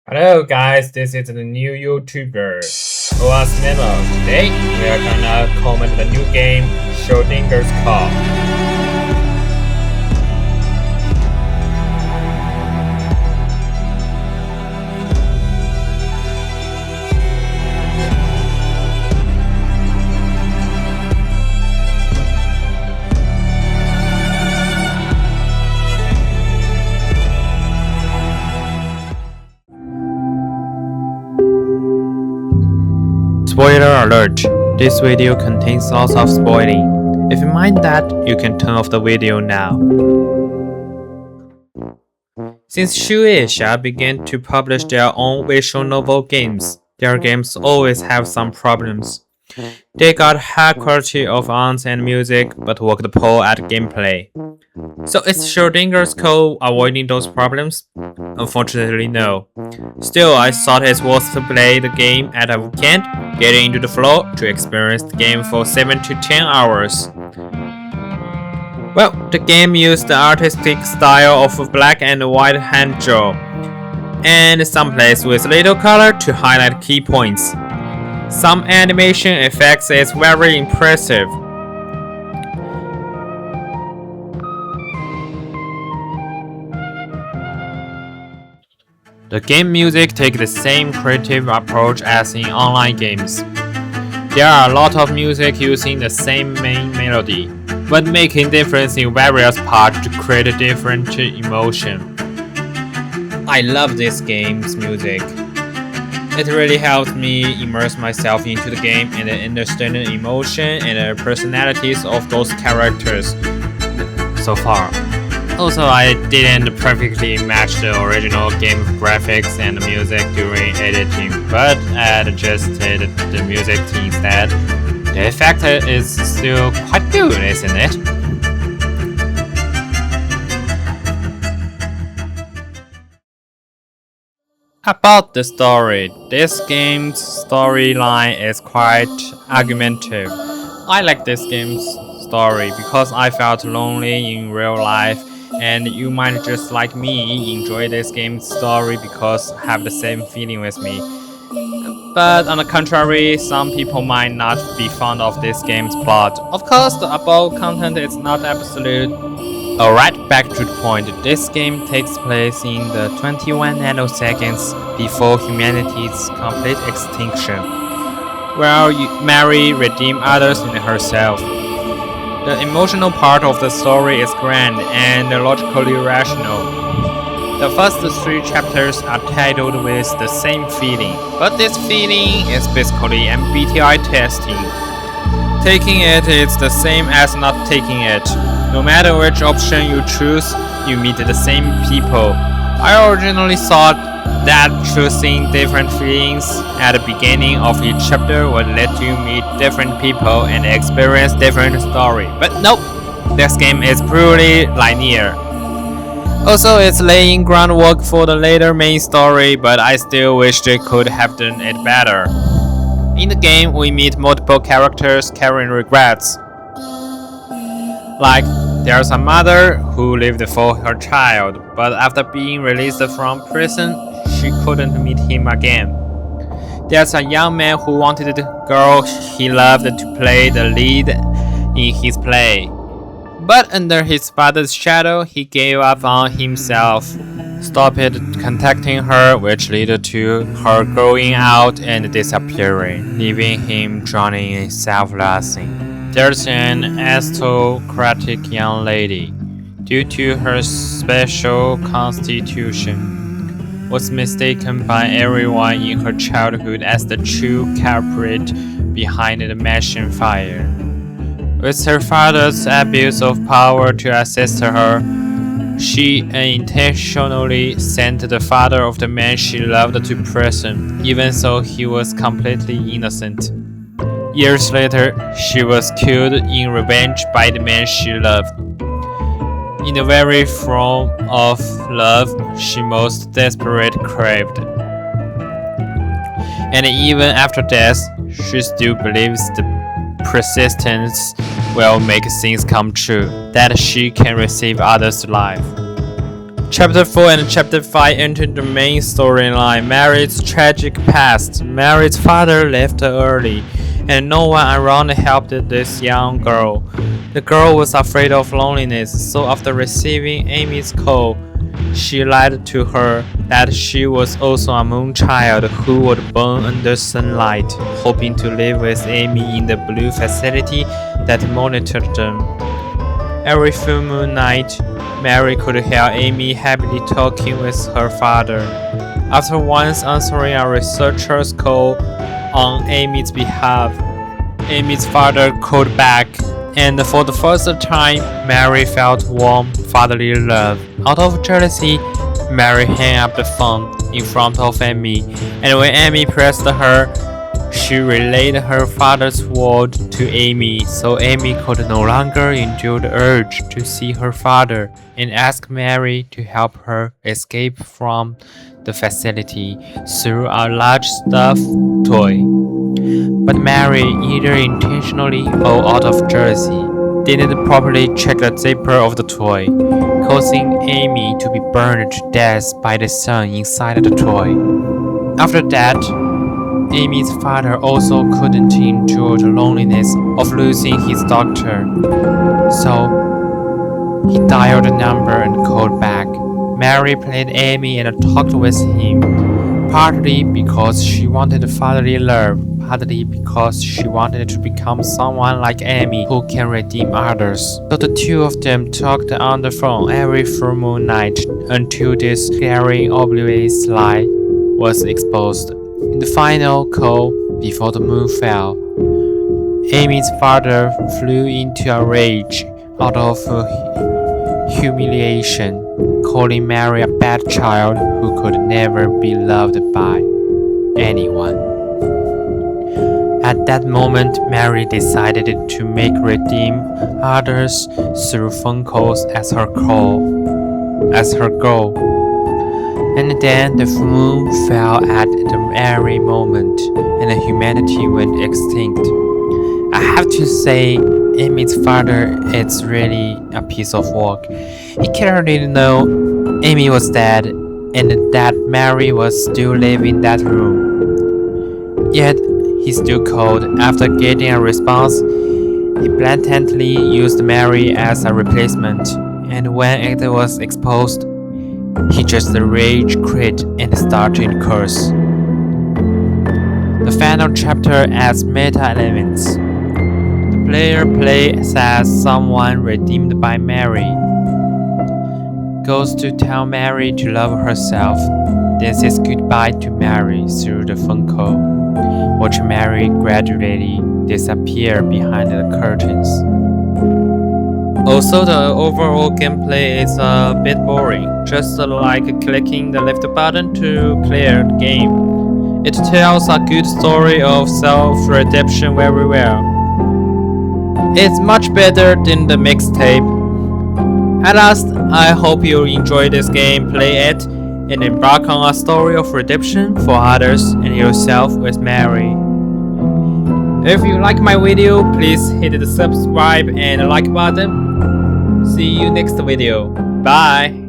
Hello guys, this is the new YouTuber OS Memo. Today we are gonna comment the new game Schrödinger's Call. Spoiler alert! This video contains lots of spoiling. If you mind that, you can turn off the video now. Since Schrödinger began to publish their own visual novel games, their games always have some problems. They got high quality of art and music, but worked poor at gameplay. So is Schrödinger's Code avoiding those problems? Unfortunately, no. Still, I thought it was to play the game at a weekend, getting into the flow to experience the game for 7 to 10 hours. Well, the game used the artistic style of black and white hand draw, and some plays with little color to highlight key points. Some animation effects is very impressive. The game music takes the same creative approach as in online games. There are a lot of music using the same main melody, but making difference in various parts to create a different emotion. I love this game's music. It really helps me immerse myself into the game and understand the emotion and the personalities of those characters so far. Also, I didn't perfectly match the original game graphics and music during editing, but I adjusted the music instead. The effect is still quite good, isn't it? About the story, this game's storyline is quite argumentative. I like this game's story because I felt lonely in real life, and you might just like me enjoy this game's story because have the same feeling with me. But on the contrary, some people might not be fond of this game's plot. Of course, the above content is not absolute. Alright, back to the point. This game takes place in the 21 nanoseconds before humanity's complete extinction, where Mary redeems others and herself. The emotional part of the story is grand and logically rational. The first 3 chapters are titled with the same feeling, but this feeling is basically MBTI testing. Taking it is the same as not taking it. No matter which option you choose, you meet the same people. I originally thought that choosing different feelings at the beginning of each chapter would let you meet different people and experience different story. But nope, this game is purely linear. Also, it's laying groundwork for the later main story, but I still wish they could have done it better. In the game, we meet multiple characters carrying regrets. Like, there's a mother who lived for her child, but after being released from prison, she couldn't meet him again. There's a young man who wanted the girl he loved to play the lead in his play. But under his father's shadow, he gave up on himself, stopped contacting her, which led to her growing out and disappearing, leaving him drowning in self-loathing. There's an aristocratic young lady, due to her special constitution, was mistaken by everyone in her childhood as the true culprit behind the mansion fire. With her father's abuse of power to assist her, she unintentionally sent the father of the man she loved to prison, even though he was completely innocent. Years later, she was killed in revenge by the man she loved. In the very form of love she most desperately craved. And even after death, she still believes the persistence will make things come true, that she can receive others' life. Chapter 4 and Chapter 5 entered the main storyline, Mary's tragic past. Mary's father left early, and no one around helped this young girl. The girl was afraid of loneliness, so after receiving Amy's call, she lied to her that she was also a moon child who would burn under sunlight, hoping to live with Amy in the blue facility that monitored them. Every full moon night, Mary could hear Amy happily talking with her father. After once answering a researcher's call on Amy's behalf, Amy's father called back, and for the first time, Mary felt warm, fatherly love. Out of jealousy, Mary hung up the phone in front of Amy, and when Amy pressed her, she relayed her father's word to Amy, so Amy could no longer endure the urge to see her father and ask Mary to help her escape from the facility through a large stuffed toy. But Mary, either intentionally or out of jealousy, didn't properly check the zipper of the toy, causing Amy to be burned to death by the sun inside the toy. After that, Amy's father also couldn't endure the loneliness of losing his doctor, so he dialed the number and called back. Mary played Amy and talked with him, partly because she wanted fatherly love, partly because she wanted to become someone like Amy who can redeem others. So the two of them talked on the phone every full moon night until this glaring obvious lie was exposed. In the final call, before the moon fell, Amy's father flew into a rage out of humiliation, calling Mary a bad child who could never be loved by anyone. At that moment, Mary decided to make redeem others through phone calls as her goal. And then the moon fell at the very moment, and humanity went extinct. I have to say, Amy's father is really a piece of work. He clearly knew Amy was dead, and that Mary was still living in that room. Yet, he still called. After getting a response, he blatantly used Mary as a replacement, and when it was exposed, he just rage quit and started curse. The final chapter adds meta elements. The player plays as someone redeemed by Mary, goes to tell Mary to love herself, then says goodbye to Mary through the phone call. Watch Mary gradually disappear behind the curtains. Also, the overall gameplay is a bit boring, just like clicking the left button to clear the game. It tells a good story of self-redemption very well. It's much better than the mixtape. At last, I hope you enjoy this game, play it, and embark on a story of redemption for others and yourself with Mary. If you like my video, please hit the subscribe and like button. See you next video. Bye.